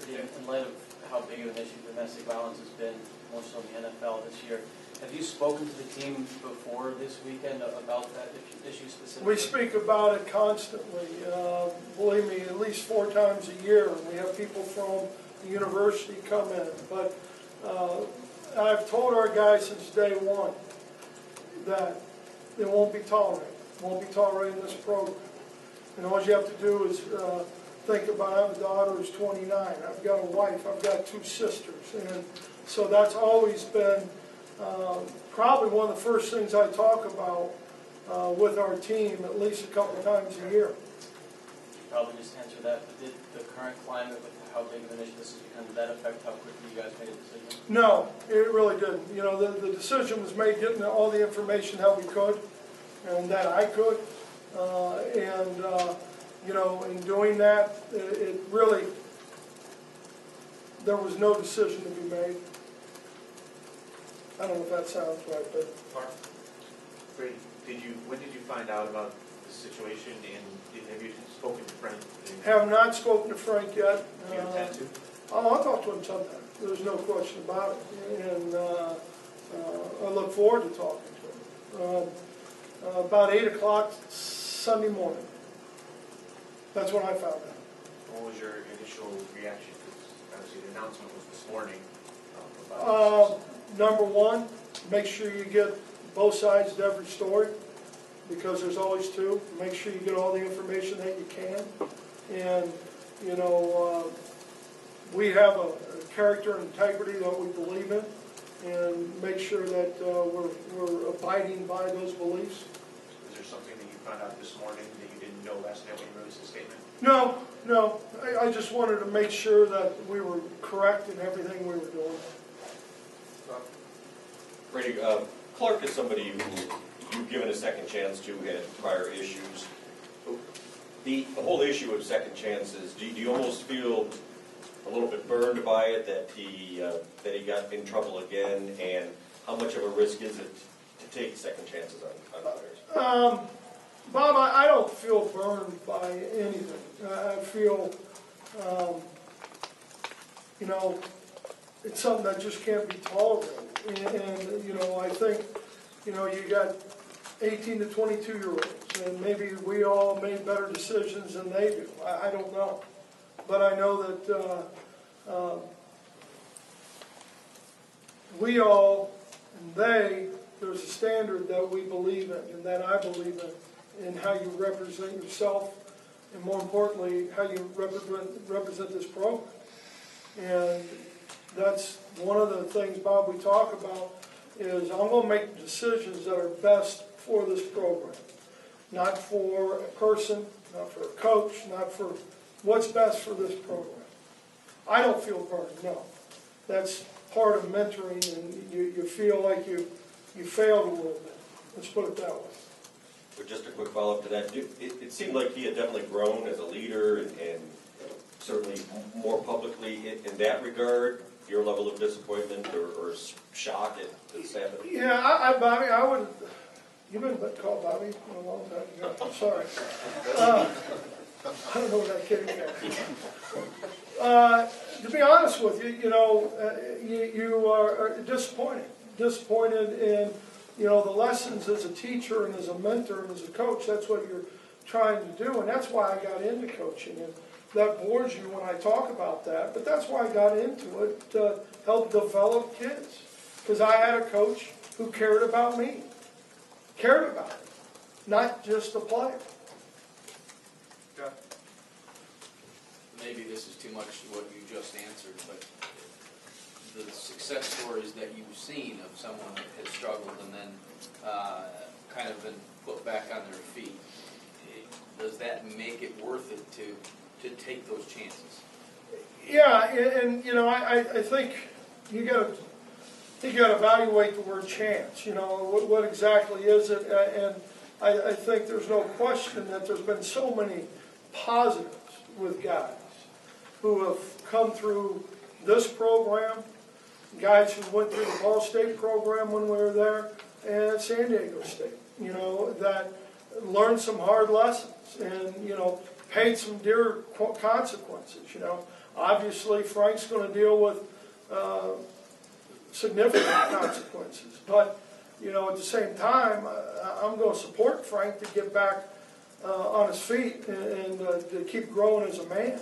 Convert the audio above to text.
in light of how big of an issue domestic violence has been, more so in the NFL this year, have you spoken to the team before this weekend about that issue specifically? We speak about it constantly. Believe me, at least 4 times a year. We have people from the university come in. But I've told our guys since day one that it won't be tolerated. It won't be tolerated in this program. And all you have to do is think about, I have a daughter who's 29. I've got a wife. I've got 2 sisters. And so that's always been probably one of the first things I talk about with our team at least a couple times a year. You probably just answered that, but did the current climate with how big of an issue this has become, did that affect how quickly you guys made a decision? No, it really didn't. You know, the decision was made getting all the information that we could and that I could. You know, in doing that, it really, there was no decision to be made. I don't know if that sounds right, but. Mark, Brady, when did you find out about the situation, and have you spoken to Frank? Have not spoken to Frank yet. Do you intend to? I'll talk to him sometime. There's no question about it, and I look forward to talking to him. About 8 o'clock Sunday morning. That's when I found out. What was your initial reaction? Because obviously the announcement was this morning. Number one, make sure you get both sides of every story, because there's always 2. Make sure you get all the information that you can. And, you know, we have a character and integrity that we believe in, and make sure that we're abiding by those beliefs. Is there something that you found out this morning that you didn't know last night when you released the statement? No. I just wanted to make sure that we were correct in everything we were doing. Brady, Clark is somebody who you've given a second chance to at prior issues. The whole issue of second chances, do you almost feel a little bit burned by it that he got in trouble again, and how much of a risk is it to take second chances on players? Bob, I don't feel burned by anything. I feel, you know, it's something that just can't be tolerated. And you know, I think, you know, you got 18 to 22-year-olds, and maybe we all made better decisions than they do. I don't know. But I know that we all, and there's a standard that we believe in, and that I believe in how you represent yourself, and more importantly, how you represent this program. And that's one of the things, Bob, we talk about is I'm going to make decisions that are best for this program. Not for a person, not for a coach, not for what's best for this program. I don't feel burned, no. That's part of mentoring, and you feel like you failed a little bit. Let's put it that way. But just a quick follow-up to that, it seemed like he had definitely grown as a leader and certainly more publicly in that regard. Your level of disappointment or shock at this happening? Yeah, Bobby, I would. You've been called Bobby for a long time ago. I'm sorry. I don't know where that came from. To be honest with you, you know, you are disappointed. Disappointed in, you know, the lessons as a teacher and as a mentor and as a coach. That's what you're trying to do, and that's why I got into coaching. And that bores you when I talk about that, but that's why I got into it, to help develop kids. Because I had a coach who cared about me. Cared about it. Not just the player. Yeah. Maybe this is too much what you just answered, but the success stories that you've seen of someone that has struggled and then kind of been put back on their feet, does that make it worth it to take those chances? Yeah, and you know, I think you got to evaluate the word chance. You know, what exactly is it? And I think there's no question that there's been so many positives with guys who have come through this program, guys who went through the Ball State program when we were there, and San Diego State. You know, that learned some hard lessons and, you know, paid some dear consequences. You know, Obviously, Frank's going to deal with significant consequences. But, you know, at the same time, I'm going to support Frank to get back on his feet and to keep growing as a man.